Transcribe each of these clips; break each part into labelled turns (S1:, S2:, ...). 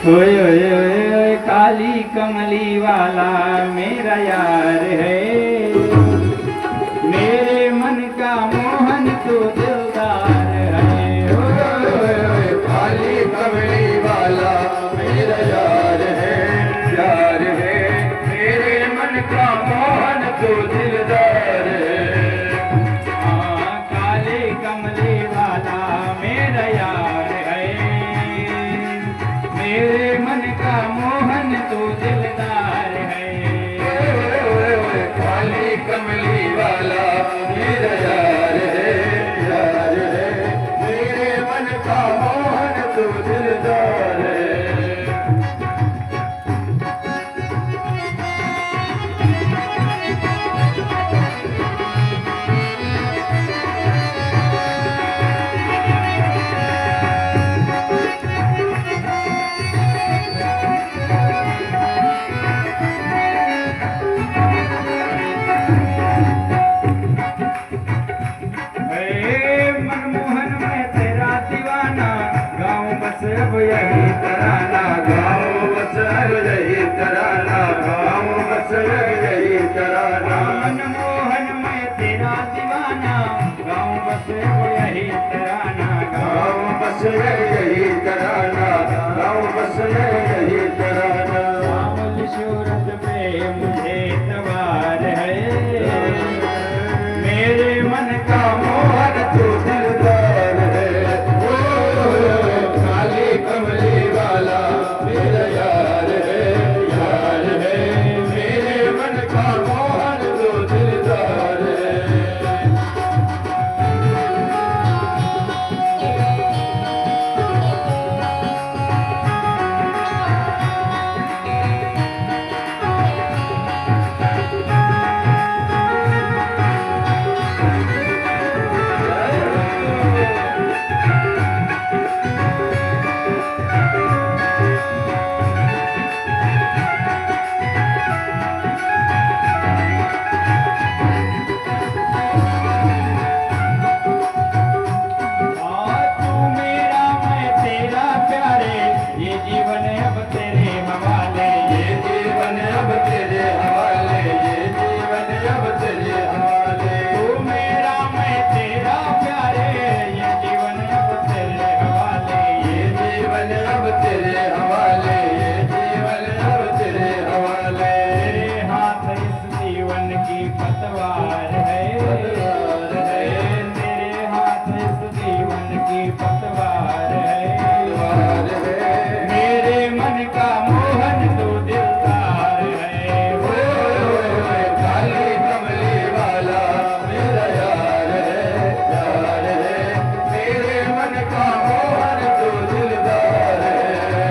S1: ओए ओए ओए ओए काली कमली वाला मेरा यार है, मेरे मन का मोहन तो दिलदार है। ओए ओए ओए
S2: काली कमली वाला मेरा यार है, मेरे मन का मोहन तो दिलदार है।
S1: हाँ काले कमली वाला मेरा यार है, मेरे मन का मोहन तो दिलदार है।
S2: ओए ओए काली कमली वाला मेरा यार है, मेरे मन का मोहन तो दिलदार है।
S1: मनमोहन मैं तेरा दीवाना, गाँव बस अब यही तराना।
S2: गाँव बस अब यही तराना, गाँव बस अब यही तराना।
S1: मनमोहन मैं तेरा दीवाना, गाँव बस अब यही तराना।
S2: गाँव बस यही तराना, गाँव बस यही तराना।
S1: सावल सूरत पे मुझे तवार है, मेरे मन का
S2: मोहन तो दिलदार है। ओ काली कमली वाला मेरा यार है, मेरे मन का मोहन तो दिलदार है।
S1: तू मेरा मैं तेरा प्यारे, ये जीवन अब तेरे हवाले।
S2: ये जीवन अब तेरे हवाले, ये जीवन अब तेरे हवाले।
S1: तू मेरा मैं तेरा प्यारे, ये जीवन अब तेरे हवाले।
S2: ये जीवन अब तेरे हवाले, ये जीवन अब तेरे हवाले।
S1: तेरे हाथ इस जीवन की पतवार है, तेरे हाथ इस जीवन की पतवार है।
S2: वार है,
S1: मेरे मन का मोहन तो दिलदार है।
S2: ओए काली कमली वाला मेरा यार है, मेरे मन का मोहन तो दिलदार है।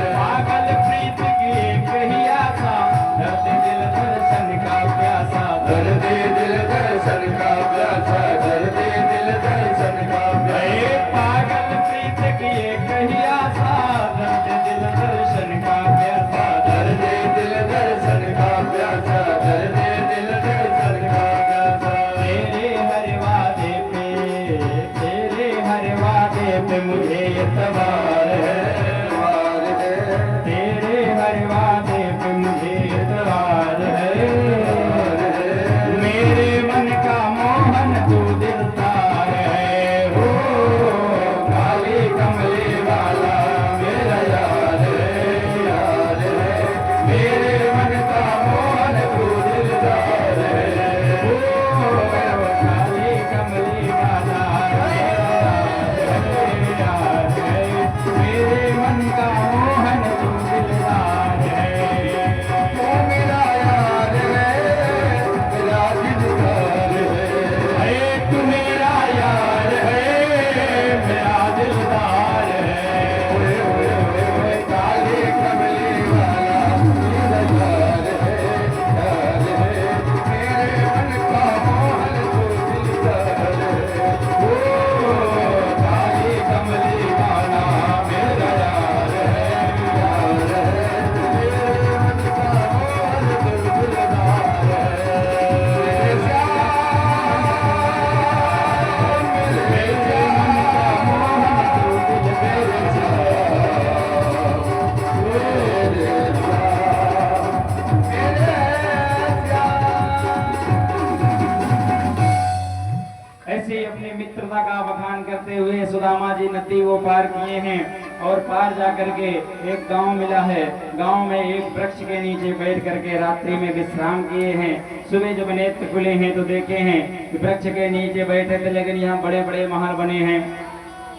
S1: सुदामा जी नदी वो पार किए हैं और पार जा करके एक गांव मिला है। गांव में एक वृक्ष के नीचे बैठ करके रात्रि में विश्राम किए हैं। सुबह जब नेत्र खुले हैं तो देखे हैं कि वृक्ष के नीचे बैठे थे, लेकिन यहाँ बड़े बड़े महल बने हैं।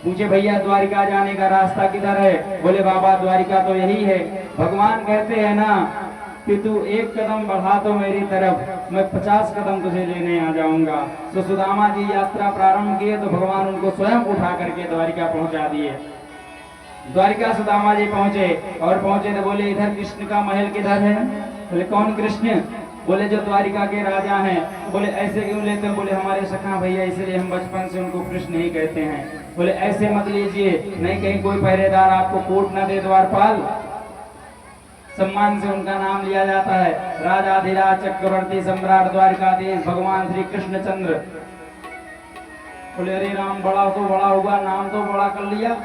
S1: पूछे भैया द्वारिका जाने का रास्ता किधर है? बोले बाबा द्वारिका तो यही है। भगवान कहते हैं ना कि तू एक कदम बढ़ा तो मेरी तरफ, मैं 50 कदम तुझे लेने आ जाऊंगा। तो सुदामा जी यात्रा प्रारंभ किए तो भगवान उनको स्वयं उठा करके द्वारिका पहुंचा दिए। द्वारिका सुदामा जी पहुंचे और पहुंचे तो बोले इधर कृष्ण का महल किधर है? बोले कौन कृष्ण? बोले जो द्वारिका के राजा हैं। बोले ऐसे क्यों लेते हैं? बोले हमारे सखा भैया, इसलिए हम बचपन से उनको कृष्ण ही कहते हैं। बोले ऐसे मत लीजिए, नहीं कहीं कोई पहरेदार आपको कोट न दे। द्वारपाल सम्मान से उनका नाम लिया जाता है। राजाधिराज चक्रवर्ती सम्राट द्वारिकाधीश भगवान श्री कृष्णचंद्र। बोले अरे राम, बड़ा तो बड़ा होगा, नाम तो बड़ा कर लिया।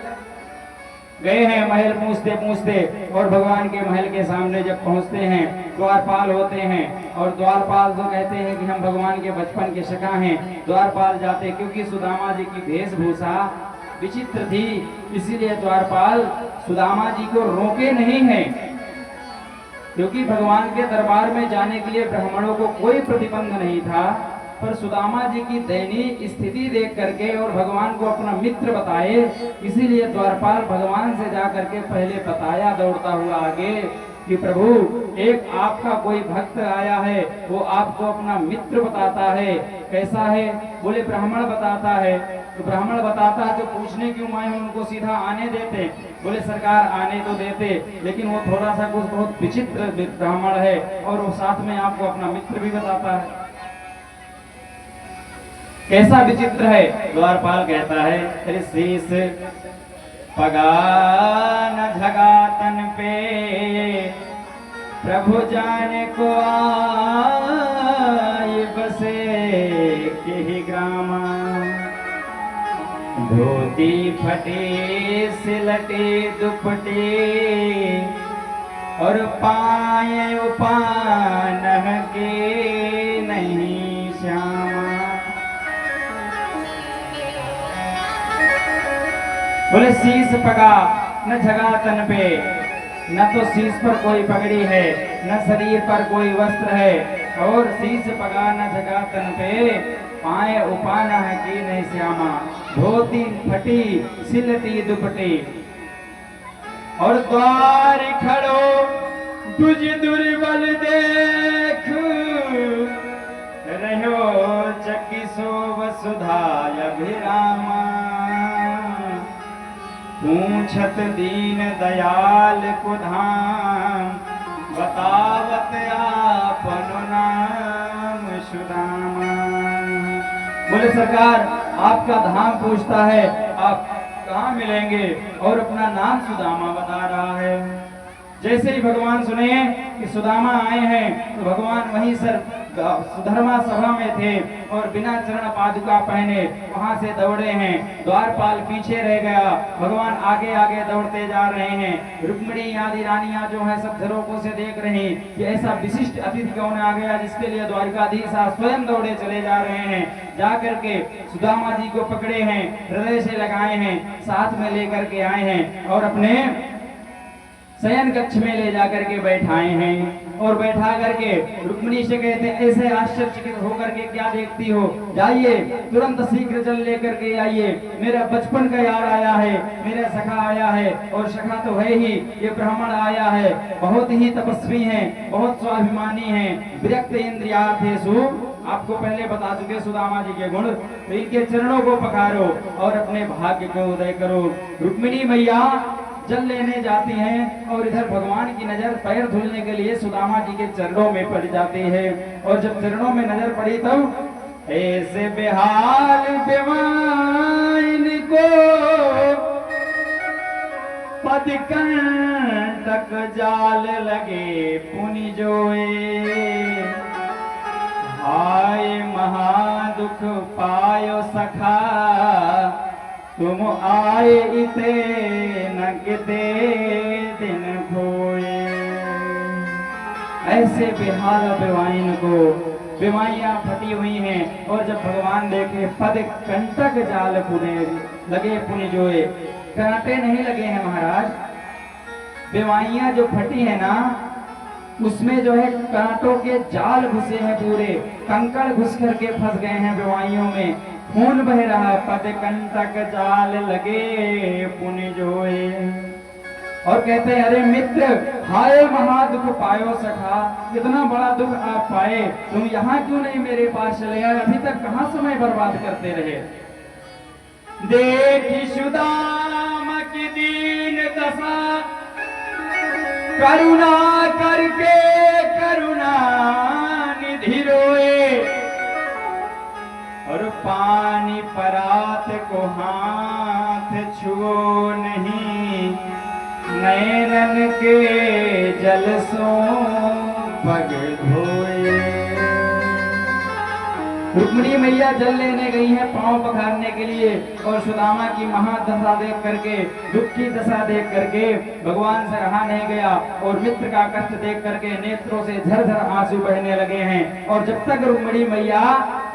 S1: गए हैं महल पूछते पूछते और भगवान के महल के सामने जब पहुंचते हैं द्वारपाल होते हैं। और द्वारपाल तो कहते हैं कि हम भगवान के बचपन के सखा हैं। द्वारपाल जाते क्योंकि सुदामा जी की वेशभूषा विचित्र थी, इसीलिए द्वारपाल सुदामा जी को रोके नहीं है। क्योंकि भगवान के दरबार में जाने के लिए ब्राह्मणों को कोई प्रतिबंध नहीं था, पर सुदामा जी की दयनीय स्थिति देख करके और भगवान को अपना मित्र बताए, इसीलिए द्वारपाल भगवान से जा करके पहले बताया दौड़ता हुआ आगे कि प्रभु एक आपका कोई भक्त आया है, वो आपको अपना मित्र बताता है। कैसा है? बोले ब्राह्मण बताता है। तो ब्राह्मण बताता है तो पूछने क्यों आए? उनको सीधा आने देते। बोले सरकार आने तो देते, लेकिन वो थोड़ा सा कुछ बहुत विचित्र ब्राह्मण है और वो साथ में आपको अपना मित्र भी बताता है। कैसा विचित्र है? द्वारपाल कहता है अरे शीस पगा न झगा तन पे, प्रभु जाने को आए बसे के ही ग्रामा। धोती फटे सिलटे दुपटे और पाए उपान के नहीं श्यामा। बोले शीश पगा न झगा तन पे, न तो शीश पर कोई पगड़ी है, न शरीर पर कोई वस्त्र है। और शीश पगा न झगा तन पे, पाए उपान की नहीं श्यामा। धोती फटी सिलटी दुपटी और द्वार खड़ो तुझ दुर्बल देख, रहो चकी सो वसुधा अभिरामा। पूछत दीन दयाल को धाम, बतावत आपन नाम सुदामा। बोले सरकार आपका धाम पूछता है, आप कहाँ मिलेंगे? और अपना नाम सुदामा बता रहा है। जैसे ही भगवान सुने कि सुदामा आए हैं तो भगवान वहीं सुधर्मा सभा में थे और बिना चरण पादुका पहने वहां से दौड़े हैं। द्वारपाल पीछे रह गया, भगवान आगे आगे दौड़ते जा रहे हैं। रुक्मिणी आदि रानियां जो है सब झरोकों से देख रही कि ऐसा विशिष्ट अतिथि कौन आ गया जिसके लिए द्वारिकाधीश स्वयं दौड़े चले जा रहे हैं। जा करके सुदामा जी को पकड़े हैं, हृदय से लगाए हैं, साथ में लेकर के आए हैं और अपने शयन कक्ष में ले जाकर के बैठाए हैं। और बैठा करके रुक्मिणी से कहते ऐसे आश्चर्यचकित होकर के क्या देखती हो? जाइए तुरंत शीघ्र जल लेकर के आइए, मेरा बचपन का यार आया है, मेरा सखा आया है। और सखा तो है ही, ये ब्राह्मण आया है, बहुत ही तपस्वी है, बहुत स्वाभिमानी है, विरक्त इंद्रियार्थेषु। आपको पहले बता चुके सुदामा जी के गुण, तो इनके चरणों को पखारो और अपने भाग्य को उदय करो। रुक्मिणी मैया जल लेने जाती हैं और इधर भगवान की नजर पैर धुलने के लिए सुदामा जी के चरणों में पड़ जाती है। और जब चरणों में नजर पड़ी तब ऐसे बेहाल बेवाइन को पद कंटक जाल लगे पुनि जोए। हाय महादुख पायो सखा, तुम आए इते न किते दिन खोए। ऐसे बेहाल बेवाइन को बेवाइयां फटी हुई हैं। और जब भगवान देखे पद कंटक जाल पुने लगे पुनि जोए। कांटे नहीं लगे हैं महाराज, बेवाइयां जो फटी है ना उसमें जो है कांटों के जाल घुसे हैं, पूरे कंकड़ घुस करके फंस गए हैं बेवाइयों में, खून बह रहा, पद कंटक जाल लगे पुनि जोए। और कहते हैं अरे मित्र, हाय महा दुख पायो सखा, कितना बड़ा दुख आप पाए, तुम यहाँ क्यों नहीं मेरे पास चले आए, अभी तक कहाँ समय बर्बाद करते रहे। देखी सुदाम की दीन दशा, करुणा करके करुणा निधि रोए, और पानी परात को हाथ छुओ नहीं, नैनन के जल सो पग धोए। रुक्मिणी मैया जल लेने गई है पांव पखारने के लिए, और सुदामा की महादशा देख करके, दुख की दशा देख करके भगवान से रहा नहीं गया, और मित्र का कष्ट देख करके नेत्रों से झरझर आंसू बहने लगे हैं। और जब तक रुक्मिणी मैया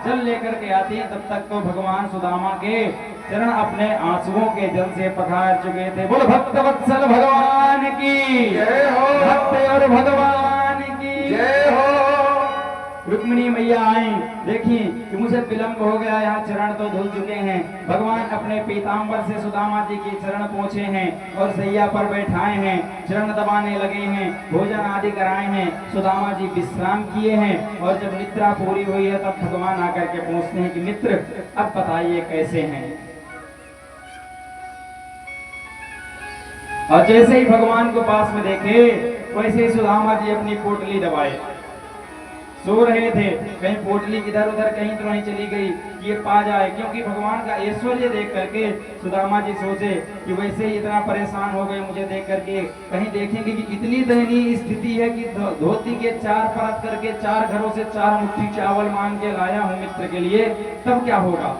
S1: जल लेकर के आती है तब तक तो भगवान सुदामा के चरण अपने आंसुओं के जल से पखार चुके थे। बोलो भक्त वत्सल भगवान की
S2: जय हो,
S1: भक्त और भगवान की
S2: जय हो।
S1: रुक्मिणी मैया आई, देखी कि मुझे विलंब हो गया, यहाँ चरण तो धुल चुके हैं। भगवान अपने पीतांबर से सुदामा जी के चरण पहुंचे हैं और सैया पर बैठाए हैं, चरण दबाने लगे हैं, भोजन आदि कराए हैं, सुदामा जी विश्राम किए हैं। और जब निद्रा पूरी हुई है तब भगवान आकर के पूछते हैं कि मित्र अब बताइए कैसे हैं। और जैसे ही भगवान को पास में देखे वैसे ही सुदामा जी अपनी पोटली दबाए, सो रहे थे, कहीं पोटली इधर उधर कहीं तो नहीं चली गई ये पा जाए, क्योंकि भगवान का ऐश्वर्य देख करके सुदामा जी सोचे कि वैसे ही इतना परेशान हो गए मुझे देख करके, कहीं देखेंगे कि इतनी दयनीय स्थिति है कि धोती के 4 परत करके 4 घरों से 4 मुट्ठी चावल मांग के लाया हूं मित्र के लिए, तब क्या होगा।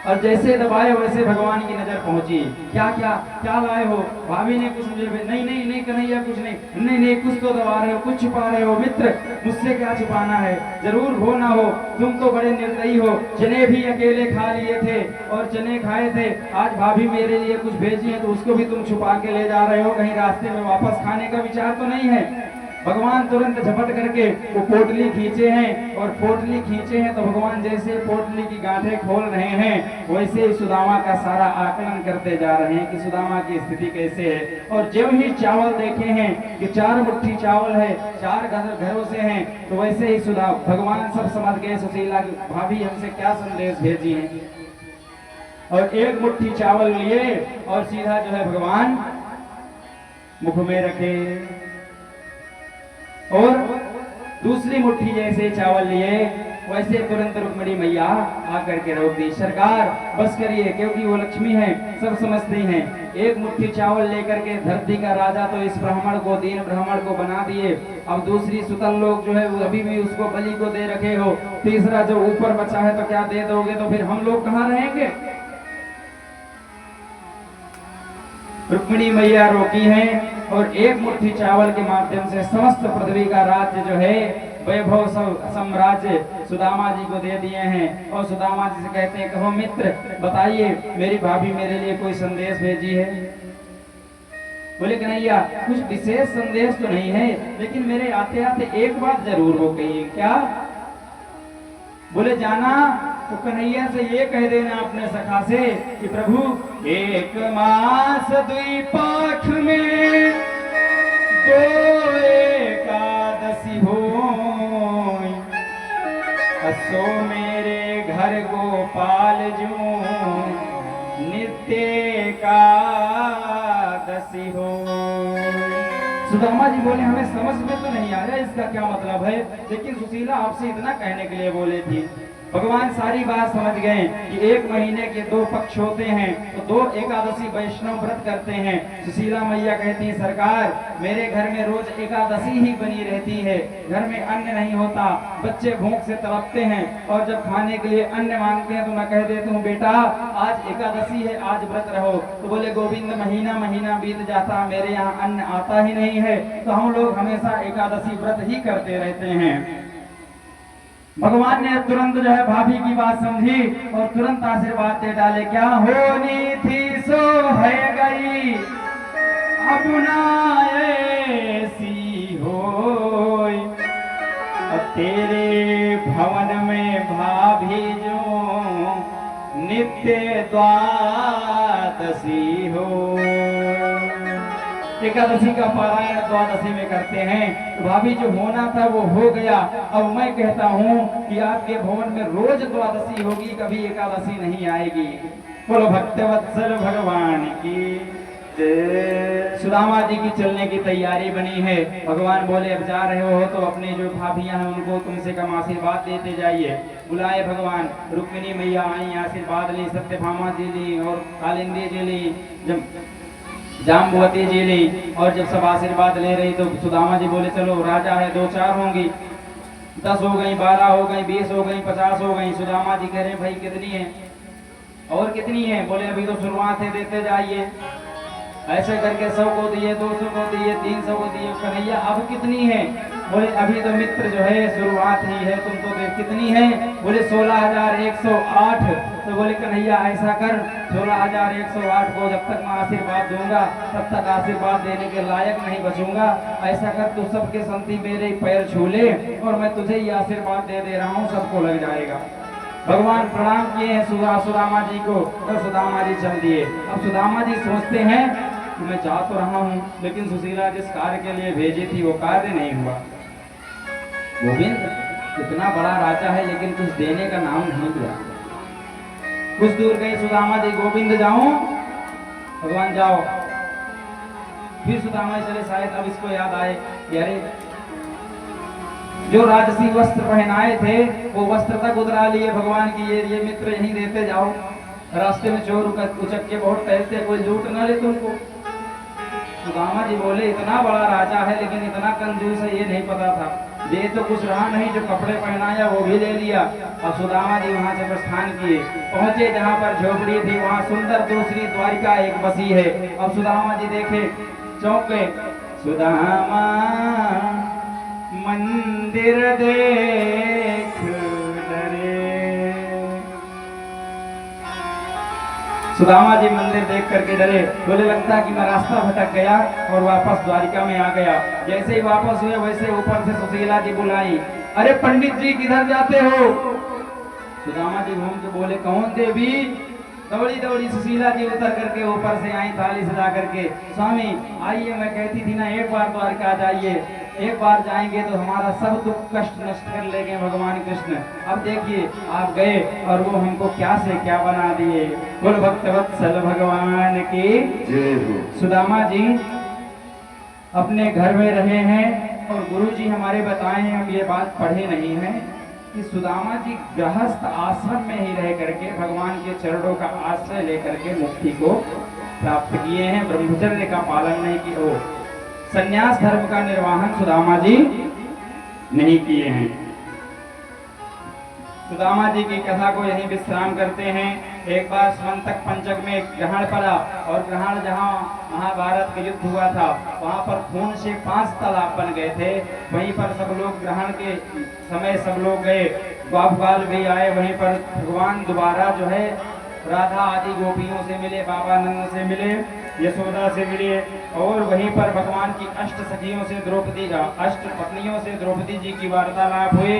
S1: और जैसे दबाए वैसे भगवान की नजर पहुंची, क्या क्या क्या लाए हो, भाभी ने कुछ मुझे नहीं नहीं नहीं कन्हैया कुछ नहीं, नहीं नहीं कुछ तो दबा रहे हो, कुछ छुपा रहे हो। मित्र मुझसे क्या छुपाना है, जरूर हो ना हो, तुम तो बड़े निर्दयी हो, चने भी अकेले खा लिए थे और चने खाए थे, आज भाभी मेरे लिए कुछ भेजी है तो उसको भी तुम छुपा के ले जा रहे हो, कहीं रास्ते में वापस खाने का विचार तो नहीं है। भगवान तुरंत झपट करके वो पोटली खींचे हैं, और पोटली खींचे हैं तो भगवान जैसे पोटली की गांठें खोल रहे हैं वैसे ही सुदामा का सारा आकलन करते जा रहे हैं कि सुदामा की स्थिति कैसे है। और जब ही चावल देखे हैं कि 4 मुट्ठी चावल है, 4 घरों से हैं, तो वैसे ही भगवान सब समझ गए सुशीला की भाभी हमसे क्या संदेश भेजी है। और 1 मुट्ठी चावल लिए और सीधा जो है भगवान मुख में रखे, और दूसरी मुट्ठी जैसे चावल लिए वैसे तुरंत रुक्मिणी मैया आकर के रोक दी, सरकार बस करिए, क्योंकि वो लक्ष्मी है, सब समझती हैं। 1 मुट्ठी चावल लेकर के धरती का राजा तो इस ब्राह्मण को, दीन ब्राह्मण को बना दिए, अब दूसरी सुतल लोग जो है वो अभी भी उसको बलि को दे रखे हो, तीसरा जो ऊपर बचा है तो क्या दे दोगे, तो फिर हम लोग कहाँ रहेंगे। रुक्मिणी मैया रोकी हैं और 1 मुट्ठी चावल के माध्यम से समस्त पृथ्वी का राज्य जो है वैभव साम्राज्य सुदामा जी को दे दिए हैं। और सुदामा जी से कहते हैं कहो मित्र बताइए मेरी भाभी मेरे लिए कोई संदेश भेजी है। बोले कन्हैया कुछ विशेष संदेश तो नहीं है, लेकिन मेरे आते आते एक बात जरूर हो गई है। क्या? बोले जाना तो कन्हैया से ये कह देना अपने सखा से कि प्रभु 1 मास 2 पाख में 2 एकादशी होई, असो मेरे घर गोपाल जूं नित्य एकादशी हो। सुदामा जी बोले हमें समझ में तो नहीं आ रहा इसका क्या मतलब है, लेकिन सुशीला आपसे इतना कहने के लिए बोले थी। भगवान सारी बात समझ गए कि 1 महीने के 2 पक्ष होते हैं तो 2 एकादशी वैष्णव व्रत करते हैं। सुशीला मैया कहती है सरकार मेरे घर में रोज एकादशी ही बनी रहती है, घर में अन्न नहीं होता, बच्चे भूख से तड़पते हैं और जब खाने के लिए अन्न मांगते हैं तो मैं कह देती हूँ बेटा आज एकादशी है आज व्रत रहो। तो बोले गोविंद महीना महीना बीत जाता मेरे यहाँ अन्न आता ही नहीं है, तो हम लोग हमेशा एकादशी व्रत ही करते रहते हैं। भगवान ने तुरंत जो है भाभी की बात समझी और तुरंत आशीर्वाद दे डाले, क्या होनी थी सो है गई, अब ना ऐसी होय, तेरे भवन में भाभी जो नित्य द्वादशी हो। एकादशी का पारायण द्वादशी में करते हैं, तो भाभी जो होना था वो हो गया। अब मैं कहता हूँ कि आपके भवन में रोज द्वादशी होगी, कभी एकादशी नहीं आएगी। बोलो भक्तवत्सल भगवान की। सुदामा जी की चलने की तैयारी बनी है। भगवान बोले अब जा रहे हो तो अपनी जो भाभियां हैं उनको कम से कम आशीर्वाद देते जाइए। बुलाए भगवान, रुक्मिणी मैया आई, आशीर्वाद ली, सत्यभामा जी ली और कालिंदी जी ली, जब जाम्बवती जी ली, और जब सब आशीर्वाद ले रही तो सुदामा जी बोले चलो राजा है, 2-4 होंगी, 10 हो गई, 12 हो गई, 20 हो गई, 50 हो गई। सुदामा जी कह रहे हैं भाई कितनी है और कितनी है? बोले अभी तो शुरुआत है, देते जाइए। ऐसे करके 100 को दिए, 200 को दिए, 300 को दिए। कन्हैया अब कितनी है? बोले अभी तो मित्र जो है शुरुआत ही है, तुम तो देख कितनी है? बोले 16,108। तो बोले कन्हैया ऐसा कर 16,108 को जब तक मैं आशीर्वाद दूंगा तब तक आशीर्वाद देने के लायक नहीं बचूंगा। ऐसा कर तू सबके संति मेरे पैर छू ले और मैं तुझे ये आशीर्वाद दे रहा हूँ, सबको लग जाएगा। भगवान प्रणाम किए हैं सुदामा जी को और सुदामा जी चल दिए। अब सुदामा जी सोचते हैं कि मैं जा तो रहा हूँ लेकिन सुशीला जिस कार्य के लिए भेजी थी वो कार्य नहीं हुआ। गोविंद इतना बड़ा राजा है लेकिन कुछ देने का नाम नहीं लिया। कुछ दूर गए सुदामा जी, गोविंद जाऊं? भगवान जाओ। फिर सुदामा जी चले, शायद अब इसको याद आए कि अरे जो राजसी वस्त्र पहनाए थे वो वस्त्र तक उतरा लिए भगवान की, ये मित्र यहीं देते जाओ। रास्ते में चोर उचक के बहुत टहलते, कोई लूट न ले तुमको। सुदामा जी बोले इतना बड़ा राजा है लेकिन इतना कंजूस है ये नहीं पता था। दे तो कुछ रहा नहीं, जो कपड़े पहनाया वो भी ले लिया। अब सुदामा जी वहां से प्रस्थान किए, पहुंचे जहां पर झोपड़ी थी, वहां सुंदर दूसरी द्वारिका एक बसी है। अब सुदामा जी देखे, चौंके, सुदामा मंदिर देख डरे। सुदामा जी मंदिर देख करके डरे, बोले लगता है कि मैं रास्ता भटक गया और वापस द्वारिका में आ गया। जैसे ही वापस हुए वैसे ऊपर से सुशीला जी बुलाई, अरे पंडित जी किधर जाते हो? सुदामा जी घूम के बोले कौन देवी? दौड़ी दौड़ी सुशीला जी उतर करके ऊपर से आई, थाली सजा करके, स्वामी आइए, मैं कहती थी ना एक बार द्वारका जाइए, एक बार जाएंगे तो हमारा सब दुख कष्ट नष्ट कर लेंगे भगवान कृष्ण। अब देखिए आप गए और वो हमको क्या से क्या बना दिए। बोल भक्तवत्सल भगवान की जय हो। सुदामा जी अपने घर में रहे हैं और गुरु जी हमारे बताए हैं, हम ये बात पढ़े नहीं है कि सुदामा जी गृहस्थ आश्रम में ही रह करके भगवान के चरणों का आश्रय लेकर के मुक्ति को प्राप्त किए हैं। ब्रह्मचर्य का पालन नहीं किया, संन्यास धर्म का निर्वाहन सुदामा जी नहीं किए हैं। सुदामा जी की कथा को यहीं विश्राम करते हैं। एक बार समंतक पंचक में ग्रहण पड़ा और ग्रहण जहाँ महाभारत का युद्ध हुआ था वहां पर खून से 5 तालाब बन गए थे। वहीं पर सब लोग ग्रहण के समय सब लोग गए, ग्वाल भी आए। वहीं पर भगवान दोबारा जो है राधा आदि गोपियों से मिले, बाबा नंद से मिले, यशोदा से मिले और वहीं पर भगवान की अष्ट सखियों से द्रौपदी का, अष्ट पत्नियों से द्रौपदी जी की वार्तालाप हुई।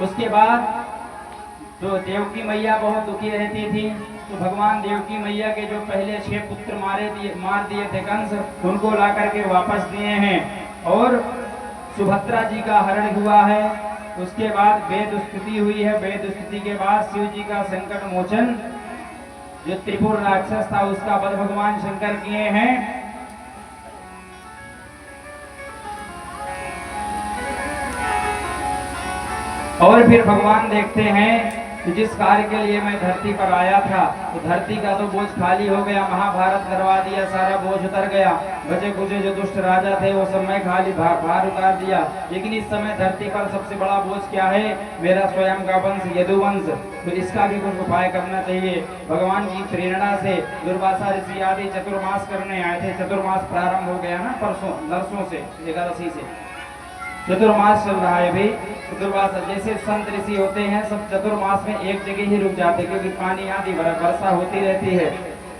S1: उसके बाद तो देवकी मैया बहुत दुखी रहती थी, तो भगवान देवकी मैया के जो पहले 6 पुत्र मार दिए थे कंस, उनको ला करके वापस दिए हैं और सुभद्रा जी का हरण हुआ है। उसके बाद वेद स्तुति हुई है। वेद स्तुति के बाद शिव जी का संकट मोचन, जो त्रिपुर राक्षस था उसका वध भगवान शंकर किए हैं। और फिर भगवान देखते हैं कि जिस कार्य के लिए मैं धरती पर आया था तो धरती का तो बोझ खाली हो गया, महाभारत करवा दिया, सारा बोझ उतर गया। बचे कुचे जो दुष्ट राजा थे वो सब मैं खाली भार उतार दिया। लेकिन इस समय धरती पर सबसे बड़ा बोझ क्या है? मेरा स्वयं का वंश यदुवंश। तो इसका भी कुछ उपाय करना चाहिए। भगवान की प्रेरणा से दुर्वासा ऋषि आदि चतुर्मास करने आए थे। चतुर्मास प्रारंभ हो गया ना परसों, नरसों से, एकादशी से। चतुर्मास चल रहा है भाई। चतुर्मास जैसे संत ऋषि होते हैं सब चतुर्मास में एक जगह ही रुक जाते, क्योंकि पानी आदि वर्षा होती रहती है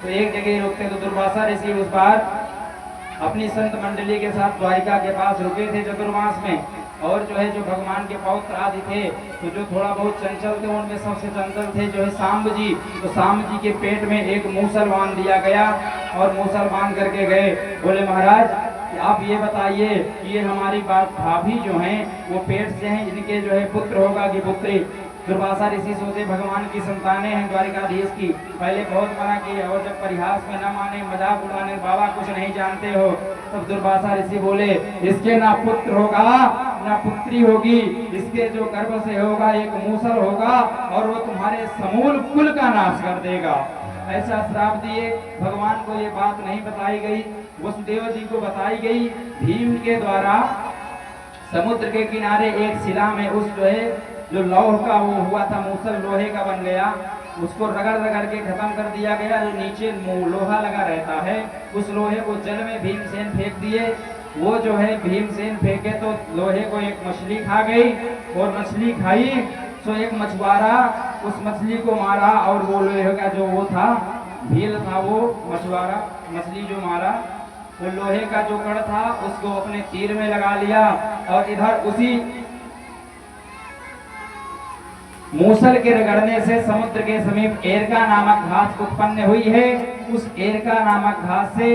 S1: तो एक जगह ही रुकते। तो दुर्वासा ऋषि उस बार अपनी संत मंडली के साथ द्वारिका के पास रुके थे चतुर्मास में। और जो है जो भगवान के पौत्र आदि थे तो जो थोड़ा बहुत चंचल थे उनमें सबसे चंचल थे जो है सांब जी। तो सांब जी के पेट में एक मूसल बांध दिया गया और मूसल बांध करके गए। बोले महाराज कि आप ये बताइए कि ये हमारी भाभी जो हैं वो पेट से हैं, इनके जो है पुत्र होगा कि पुत्री। दुर्वासा ऋषि सोचे भगवान की संतानें हैं द्वारिकाधीश की। पहले बहुत मना किए और जब परिहास में न माने, मजाक उड़ाने, बाबा कुछ नहीं जानते हो, तब दुर्वासा ऋषि बोले इसके ना पुत्र होगा ना पुत्री होगी, इसके जो गर्भ से होगा एक मूसल होगा और वो तुम्हारे समूल कुल का नाश कर देगा। ऐसा श्राप दिए। भगवान को ये बात नहीं बताई गई, वसुदेव जी को बताई गई। भीम के द्वारा समुद्र के किनारे एक शिला में उस जो है जो लौह का वो हुआ था मूसल लोहे का बन गया, उसको रगड़ रगड़ के खत्म कर दिया गया। जो नीचे लोहा लगा रहता है उस लोहे को जल में भीमसेन फेंक दिए। वो जो है भीमसेन फेंके तो लोहे को एक मछली खा गई और मछली खाई तो एक मछुआरा उस मछली को मारा और वो लोहे का जो वो था भील था, वो मछुआरा मछली जो मारा वो लोहे का जो कड़ था उसको अपने तीर में लगा लिया। और इधर उसी मूसल के रगड़ने से समुद्र के समीप एरका नामक घास उत्पन्न हुई है। उस एरका नामक घास से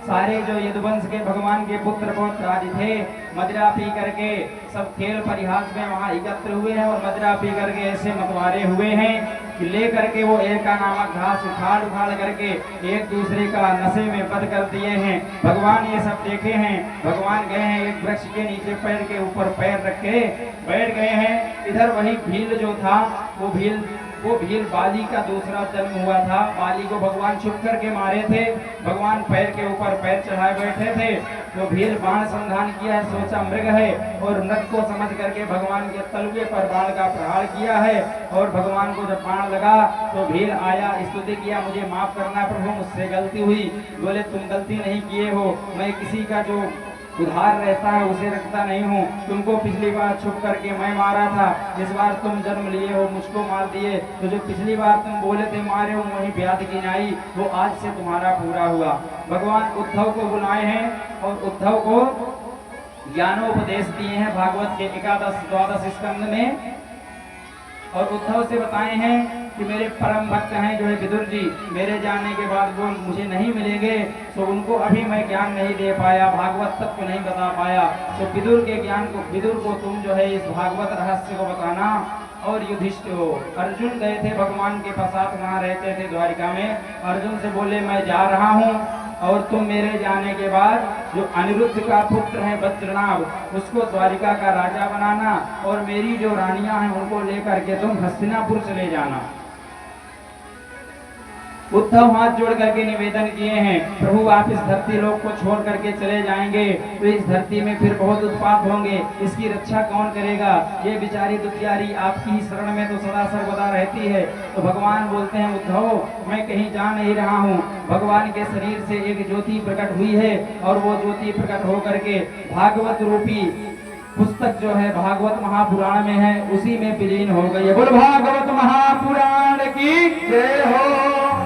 S1: सारे जो यदुवंश के भगवान के पुत्र पौत्र आदि थे मदिरा पी करके सब खेल परिहास में वहां एकत्र हुए हैं और मदिरा पी करके ऐसे मतवारे हुए हैं कि ले करके वो एरका नामक घास उखाड़ उखाड़ करके एक दूसरे का नशे में बंद कर दिए हैं। भगवान ये सब देखे हैं। भगवान गए हैं एक वृक्ष के नीचे पैर के ऊपर पैर रखे बैठ गए हैं। इधर वही भील जो था वो भील बाली का दूसरा जन्म हुआ था। बाली को भगवान छुप करके मारे थे। भगवान पैर के ऊपर पैर चढ़ाए बैठे थे तो भील बाण संधान किया है, सोचा मृग है और मृग को समझ करके भगवान के तलवे पर बाण का प्रहार किया है। और भगवान को जब बाण लगा तो भील आया, स्तुति किया, मुझे माफ करना प्रभु, मुझसे गलती हुई। बोले तुम गलती नहीं किए हो, मैं किसी का जो उधार रहता है उसे रखता नहीं हूँ। तुमको पिछली बार छुप करके मैं मारा था, इस बार तुम जन्म लिए हो मुझको मार दिए। तो जो पिछली बार तुम बोले थे मारे हो वही ब्याज गिनाई, वो आज से तुम्हारा पूरा हुआ। भगवान उद्धव को बुलाए हैं और उद्धव को ज्ञानोपदेश दिए हैं भागवत के 11-12 स्कंद में। और उद्धव से बताए हैं कि मेरे परम भक्त हैं जो है विदुर जी, मेरे जाने के बाद वो मुझे नहीं मिलेंगे तो उनको अभी मैं ज्ञान नहीं दे पाया, भागवत तत्व नहीं बता पाया। तो विदुर के ज्ञान को, विदुर को तुम जो है इस भागवत रहस्य को बताना। और युधिष्ठिर अर्जुन गए थे भगवान के साथ, वहाँ रहते थे द्वारिका में। अर्जुन से बोले मैं जा रहा हूँ और तुम मेरे जाने के बाद जो अनिरुद्ध का पुत्र है वज्रनाभ उसको द्वारिका का राजा बनाना और मेरी जो रानियां हैं उनको लेकर के तुम हस्तिनापुर चले जाना। उद्धव हाथ जोड़ करके निवेदन किए हैं, प्रभु आप इस धरती लोक को छोड़ करके चले जाएंगे तो इस धरती में फिर बहुत उत्पात होंगे, इसकी रक्षा कौन करेगा? ये बेचारी दुखियारी आपकी ही शरण में तो सदा सर्वदा रहती है। तो भगवान बोलते हैं उद्धव मैं कहीं जा नहीं रहा हूँ, भगवान के शरीर से एक ज्योति प्रकट हुई है और वो ज्योति प्रकट होकर के भागवत रूपी पुस्तक जो है भागवत महापुराण में है उसी में विलीन हो गई है। बोल भागवत महापुराण की जय हो।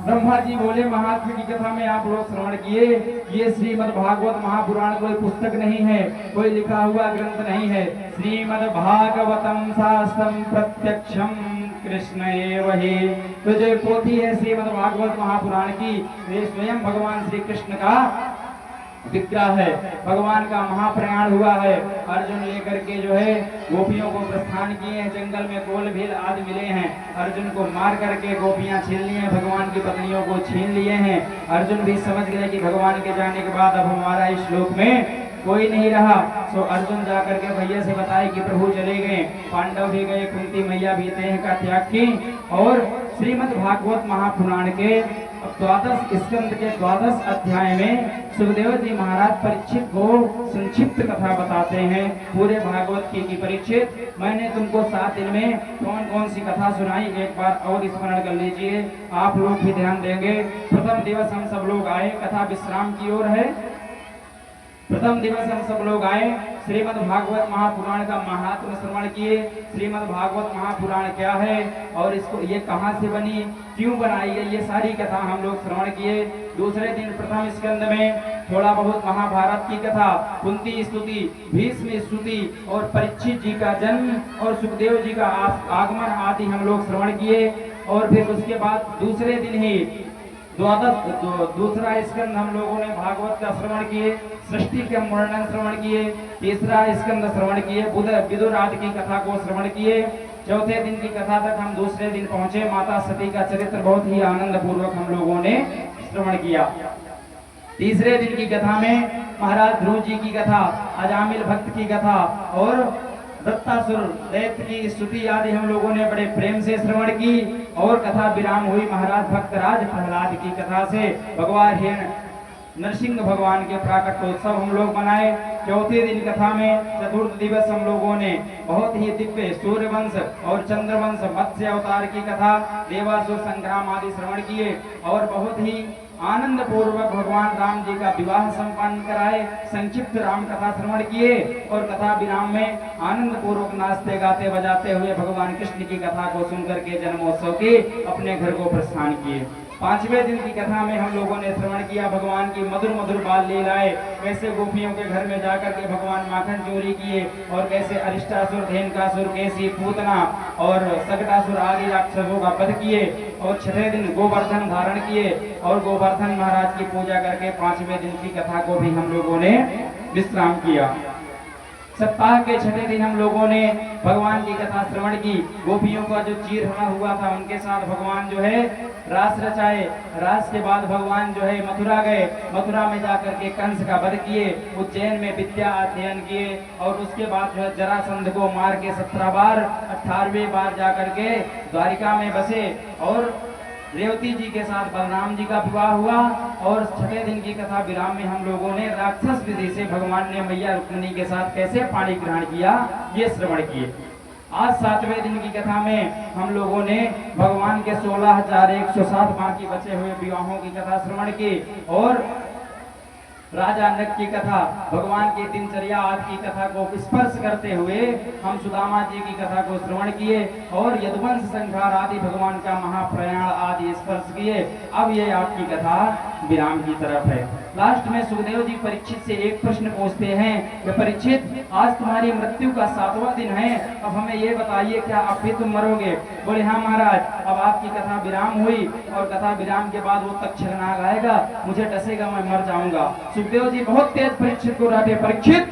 S1: ब्रह्मा जी बोले महात्मा की कथा में आप लोग श्रवण किए, ये श्रीमद् भागवत महापुराण कोई पुस्तक नहीं है, कोई लिखा हुआ ग्रंथ नहीं है। श्रीमद् भागवतम शास्त्रम प्रत्यक्षम कृष्ण एव ही। तो जो पोथी है श्रीमद् भागवत महापुराण की वे स्वयं भगवान श्री कृष्ण का विग्रह है, भगवान का महाप्रयाण हुआ है। अर्जुन लेकर के जो है गोपियों को प्रस्थान किए हैं, जंगल में कोल भील आदि मिले हैं, अर्जुन को मार करके गोपियां छीन ली हैं, भगवान की पत्नियों को छीन लिए हैं। अर्जुन भी समझ गए कि भगवान के जाने के बाद अब हमारा इस श्लोक में कोई नहीं रहा। सो अर्जुन जाकर के भैया से बताए कि प्रभु चले गए, पांडव भी गए, कुंती मैया भी देह का त्याग की। और श्रीमद् भागवत महापुराण के 12 स्कंद के 12 अध्याय में सुखदेव जी महाराज परीक्षित को संक्षिप्त कथा बताते हैं पूरे भागवत की परीक्षित मैंने तुमको 7 दिन में कौन कौन सी कथा सुनाई एक बार और स्मरण कर लीजिए, आप लोग भी ध्यान देंगे। प्रथम दिवस हम सब लोग आए, कथा विश्राम की ओर है। प्रथम दिवस हम सब लोग आए, श्रीमद् भागवत महापुराण का महात्म्य श्रवण किए। श्रीमद् भागवत महापुराण क्या है और इसको ये कहाँ से बनी, क्यों बनाई गई, ये सारी कथा हम लोग श्रवण किए। दूसरे दिन प्रथम स्कंद में थोड़ा बहुत महाभारत की कथा, कुंती स्तुति, भीष्म स्तुति और परीक्षित जी का जन्म और सुखदेव जी का आगमन आदि हम लोग श्रवण किए। और फिर उसके बाद दूसरे दिन ही दूसरा स्कंद हम लोगों ने भागवत का श्रवण किए, सृष्टि के वर्णन श्रवण किए, तीसरा स्कंद श्रवण किए, विदुर आदि की कथा को श्रवण किए। चौथे दिन की कथा तक हम दूसरे दिन पहुंचे। माता सती का चरित्र बहुत ही आनंद पूर्वक हम लोगों ने श्रवण किया। तीसरे दिन की कथा में महाराज ध्रुव जी की कथा, अजामिल भक्त की कथा और दत्तासुर दैत्य की स्तुति आदि हम लोगों ने बड़े प्रेम से श्रवण की। और कथा विराम हुई महाराज भक्तराज प्रहलाद की कथा से। भगवान हिरण नरसिंह भगवान के प्राकट्योत्सव हम लोग मनाए। चौथे दिन कथा में चतुर्थ दिवस हम लोगों ने बहुत ही दिव्य सूर्यवंश और चंद्रवंश मत्स्य अवतार की कथा, देवासुर संग्राम आदि श्रवण किए और बहुत ही आनंद पूर्वक भगवान राम जी का विवाह संपन्न कराए। संक्षिप्त राम कथा श्रवण किए और कथा विराम में आनंद पूर्वक नाचते गाते बजाते हुए भगवान कृष्ण की कथा को सुनकर के जन्मोत्सव के अपने घर को प्रस्थान किए। पांचवें दिन की कथा में हम लोगों ने श्रवण किया भगवान की मधुर मधुर बाल लीलाएं, कैसे गोपियों के घर में जाकर के भगवान माखन चोरी किए और कैसे अरिष्टासुर, धेनुकासुर, केसी, पूतना और सकटासुर आदि राक्षसों का वध किए। और छठे दिन गोवर्धन धारण किए और गोवर्धन महाराज की पूजा करके पांचवें दिन की कथा को भी हम लोगों ने विश्राम किया। सप्ताह के छठे दिन हम लोगों ने भगवान की कथा श्रवण की। गोपियों का जो चीर हरण हुआ था उनके साथ भगवान जो है रास रचाए। रास के बाद भगवान जो है मथुरा गए, मथुरा में जाकर के कंस का वध किए, उज्जैन में विद्या अध्ययन किए और उसके बाद जो है जरासंध को मार के 17 बार 18वें बार जाकर के द्वारिका में बसे। और रेवती जी के साथ बलराम जी का विवाह हुआ। और छठे दिन की कथा विराम में हम लोगों ने राक्षस विधि से भगवान ने मैया रुक्मिणी के साथ कैसे पाणी ग्रहण किया ये श्रवण किए। आज सातवें दिन की कथा में हम लोगों ने भगवान के 16,107 बाकी बचे हुए विवाहों की कथा श्रवण की और राजा नक की कथा, भगवान की दिनचर्या आदि की कथा को स्पर्श करते हुए हम सुदामा जी की कथा को श्रवण किए और यदुवंश संहार आदि भगवान का महाप्रयाण आदि स्पर्श किए। अब ये आपकी कथा विराम की तरफ है। लास्ट में सुखदेव जी परीक्षित से एक प्रश्न पूछते हैं कि परीक्षित, आज तुम्हारी मृत्यु का 7वां दिन है, अब हमें ये बताइए क्या अब भी तुम मरोगे? बोले हाँ महाराज, अब आपकी कथा विराम हुई और कथा विराम के बाद वो तक्षक नाग आएगा, मुझे डसेगा, मैं मर जाऊंगा। सुखदेव जी बहुत तेज परीक्षित को डांटे, परीक्षित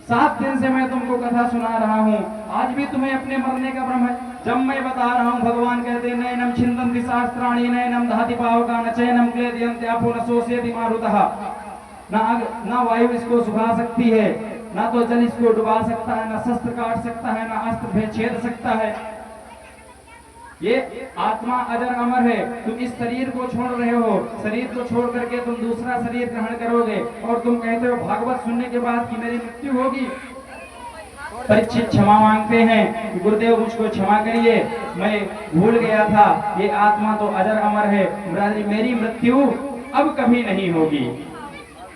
S1: 7 दिन से मैं तुमको कथा सुना रहा हूँ, आज भी तुम्हें अपने मरने का भ्रम है? जब मैं बता रहा हूँ भगवान कहते नैनम छिन्दन्ति शास्त्राणि नैनम दहति पावका न चैनम क्लेदयन्ति आपो न शोषयति मारुतः। ना वायु इसको सुखा सकती है, ना तो जल इसको डुबा सकता है, ना शस्त्र काट सकता है, ना अस्त्र छेद सकता है। ये आत्मा अजर अमर है। तुम इस शरीर को छोड़ रहे हो, शरीर को छोड़ करके तुम दूसरा शरीर ग्रहण करोगे और तुम कहते हो भागवत सुनने के बाद कि मेरी मृत्यु होगी। परीक्षित क्षमा मांगते हैं कि गुरुदेव मुझको क्षमा करिए, मैं भूल गया था, ये आत्मा तो अजर अमर है, मेरी मृत्यु अब कभी नहीं होगी।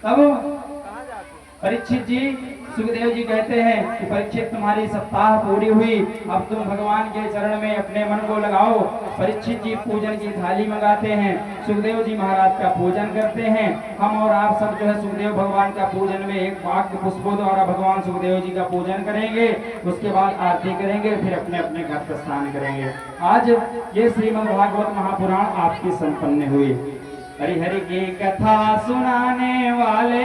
S1: तब परीक्षित जी सुखदेव जी कहते हैं कि परीक्षित तुम्हारी सप्ताह पूरी हुई, अब तुम भगवान के चरण में अपने मन को लगाओ। परीक्षित जी पूजन की थाली मंगाते हैं, सुखदेव जी महाराज का पूजन करते हैं। हम और आप सब जो है सुखदेव भगवान का पूजन में एक वाक्य पुष्पों द्वारा भगवान सुखदेव जी का पूजन करेंगे, उसके बाद आरती करेंगे, फिर अपने अपने घर प्रस्थान करेंगे। आज ये श्रीमद् भागवत महापुराण आपकी संपन्न हुई। हरि हरि की कथा सुनाने वाले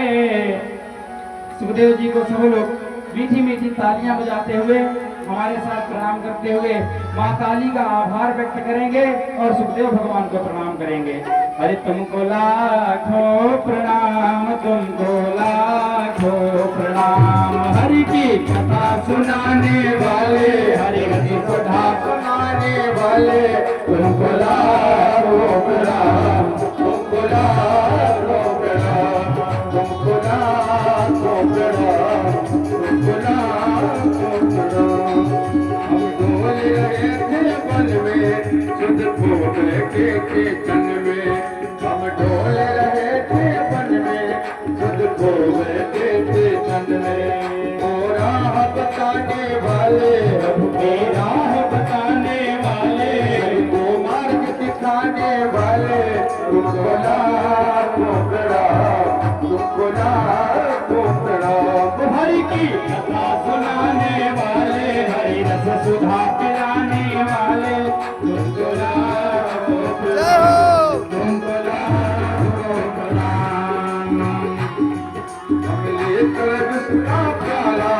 S1: सुखदेव जी को सब लोग मीठी मीठी तालियां बजाते हुए हमारे साथ प्रणाम करते हुए माँ काली का आभार व्यक्त करेंगे और सुखदेव भगवान को प्रणाम करेंगे। अरे तुमको लाखों प्रणाम, तुमको लाखों प्रणाम। हरि की कथा सुनाने वाले, हरि हरि कथा सुनाने वाले, तुमको लाखों प्रणाम, तुमको लाखों प्रणाम, तुमको लाखों प्रणाम, तुमको लाखों प्रणाम। हम डोल रहे थे वन में, सुध भोग के तन में, हम डोल रहे थे वन में, सुध
S2: खोवे देते तन में। ओ राह बताने वाले
S1: सबके राह बताने वाले,
S2: सबको मार्ग दिखाने वाले, तुमको लाखों प्रणाम, तुमको लाखों प्रणाम।
S1: हरि की कथा सुनाने वाले, हरि रस सुधा पिलाने वाले, तुमको लाखों प्रणाम, तुमको लाखों प्रणाम।
S2: हम लेकर उसका प्याला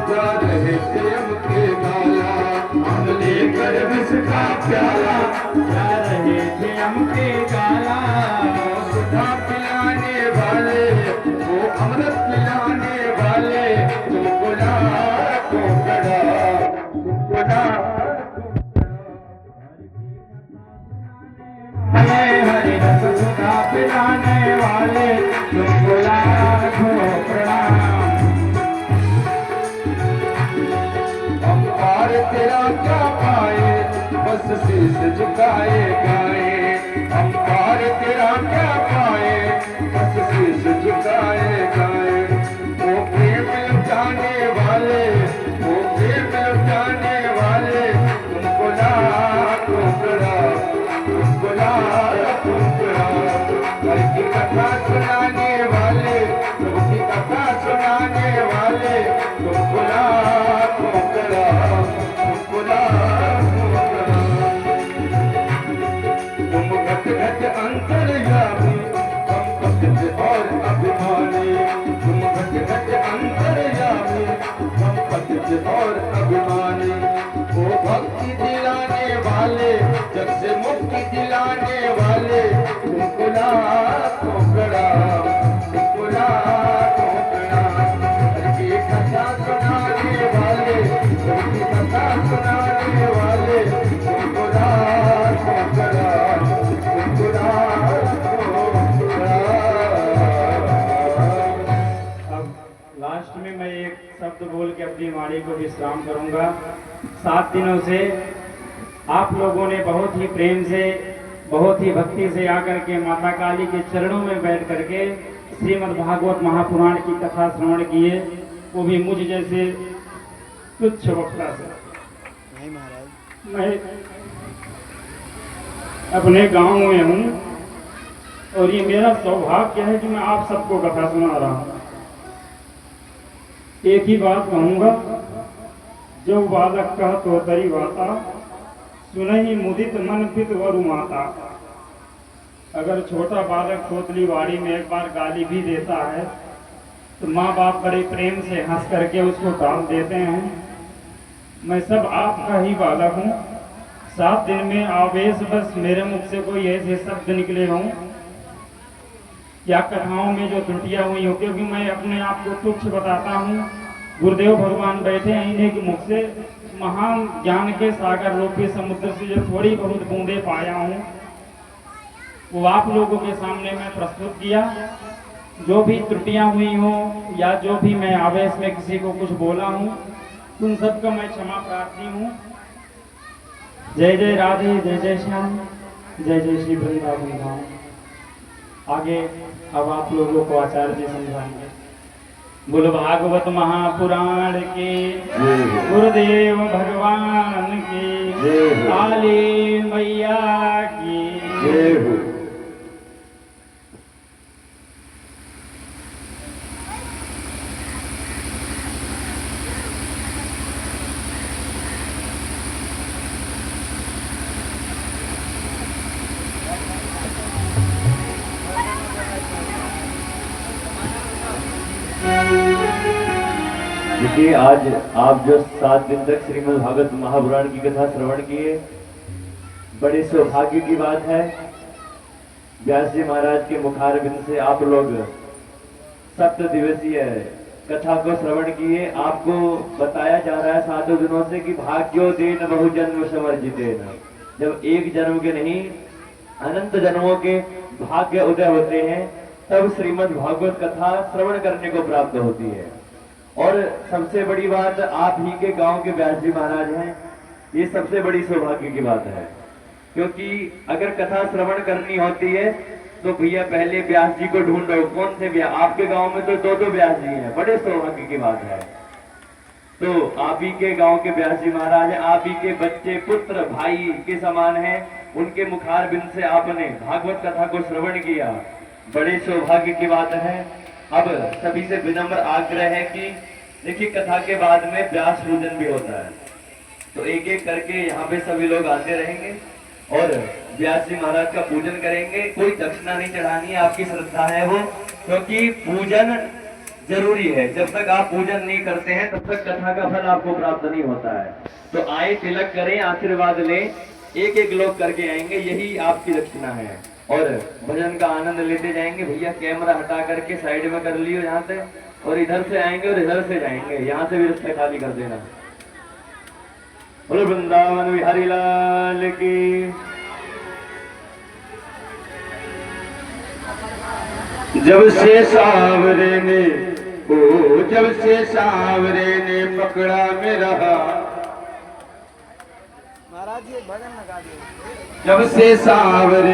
S2: जा रहे थे हमके गाला।
S1: हम लेकर विष का प्याला जा रहे थे हमके गाला।
S2: सुधा पिलाने वाले, वो अमृत पिलाने वाले, तुमको लाखों प्रणाम, तुमको लाखों
S1: हरे हरे रस सुधा पिलाने वाले, तुमको लाखों प्रणाम।
S2: हम पार तेरा क्या पाए, बस शीश झुकाए गाए। हम पार तेरा क्या पाए, बस शीश झुकाए गाए। वो प्रेम लुटाने वाले, वो प्रेम लुटाने वाले, तुमको लाखों प्रणाम, तुमको लाखों प्रणाम। हर की कथा सुनाने वाले, सबकी कथा सुनाने वाले, तुमको लाखों प्रणाम, तुमको लाखों प्रणाम। तुम घट घट अंतर्यामी, हम भक्त और अभिमानी। तुम घट घट अंतर्यामी, हम भक्त और अभिमानी। वो भक्ति दिलाने वाले, जग से मुक्ति दिलाने वाले, तुमको लाखों प्रणाम, तुमको लाखों प्रणाम। हर की कथा सुनाने वाले, सबकी कथा सुनाने वाले, तुमको लाखों प्रणाम, तुमको लाखों प्रणाम।
S1: अब लास्ट में मैं एक शब्द बोल के अपनी वाणी को विश्राम करूंगा। 7 दिनों से आप लोगों ने बहुत ही प्रेम से, बहुत ही भक्ति से आकर के माता काली के चरणों में बैठ करके श्रीमद् भागवत महापुराण की कथा श्रवण किए, वो भी मुझ जैसे तुच्छ वक्ता से।
S3: नहीं महाराज,
S1: मैं अपने गांव में हूँ और ये मेरा सौभाग्य है कि मैं आप सबको कथा सुना रहा हूँ। एक ही बात कहूँगा, जो बालक कह तो तरी बाता, सुनहि मुदित मन पित वरु माता। अगर छोटा बालक खोतली वाड़ी में एक बार गाली भी देता है तो माँ बाप बड़े प्रेम से हंस करके उसको टाल देते हैं। मैं सब आपका ही बालक हूँ। 7 दिन में आवेश बस मेरे मुख से कोई ऐसे शब्द निकले हों या कथाओं में जो त्रुटियां हुई हो, क्योंकि मैं अपने आप को तुच्छ बताता हूँ। गुरुदेव भगवान बैठे हैं, इन्हीं के मुख से महान ज्ञान के सागर रूपी समुद्र से जो थोड़ी बहुत बूंदे पाया हूँ, वो आप लोगों के सामने मैं प्रस्तुत किया। जो भी त्रुटियां हुई हो या जो भी मैं आवेश में किसी को कुछ बोला हूँ, उन सबका मैं क्षमा प्रार्थी हूँ। जय जय राधे, जय जय श्याम, जय जय श्री वृंदावन धाम। आगे अब आप लोगों को आचार्य जी समझाएंगे। बोल भागवत महापुराण के, गुरुदेव भगवान की, काली मैया की।
S4: देखिए, आज आप जो 7 दिन तक श्रीमद् भागवत महापुराण की कथा श्रवण किए, बड़े सौभाग्य की बात है। व्यास जी महाराज के मुखारबिंद से आप लोग 7 दिवसीय कथा को श्रवण किए। आपको बताया जा रहा है 7 दिनों से कि भाग्योदेन बहुजन्म समर्जितेन, जब एक जन्म के नहीं अनंत जन्मों के भाग्य उदय होते हैं, तब श्रीमद् भागवत कथा श्रवण करने को प्राप्त होती है। और सबसे बड़ी बात, आप ही के गांव के व्यास जी महाराज हैं, ये सबसे बड़ी सौभाग्य की बात है। क्योंकि अगर कथा श्रवण करनी होती है तो भैया पहले व्यास जी को ढूंढो। कौन से व्यास? आपके गांव में तो दो दो व्यास जी हैं, बड़े सौभाग्य की बात है। तो आप ही के गांव के व्यास जी महाराज हैं, आप ही के बच्चे पुत्र भाई के समान हैं। उनके मुखार बिंद से आपने भागवत कथा को श्रवण किया, बड़े सौभाग्य की बात है। अब सभी से विनम्र आग्रह है कि देखिए कथा के बाद में व्यास पूजन भी होता है, तो एक एक करके यहाँ पे सभी लोग आते रहेंगे और व्यास जी महाराज का पूजन करेंगे। कोई दक्षिणा नहीं चढ़ानी है, आपकी श्रद्धा है वो, क्योंकि पूजन जरूरी है। जब तक आप पूजन नहीं करते हैं तब तक कथा का फल आपको प्राप्त नहीं होता है। तो आए, तिलक करें, आशीर्वाद लें, एक एक लोग करके आएंगे, यही आपकी दक्षिणा है। और भजन का आनंद लेते जाएंगे। भैया कैमरा हटा करके साइड में कर लियो यहाँ से, और इधर से आएंगे और इधर से जाएंगे, यहाँ से भी रास्ते खाली कर देना। बोलो वृंदावन बिहारी लाल की।
S2: जब से सांवरे ने जब से सांवरे ने पकड़ा मेरा,
S3: महाराज जी एक भजन लगा दिए।
S2: जब से सांवरे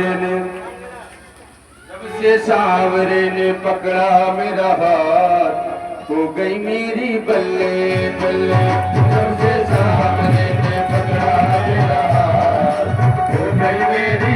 S2: ने पकड़ा मेरा हाथ, हो गई मेरी बल्ले बल्ले।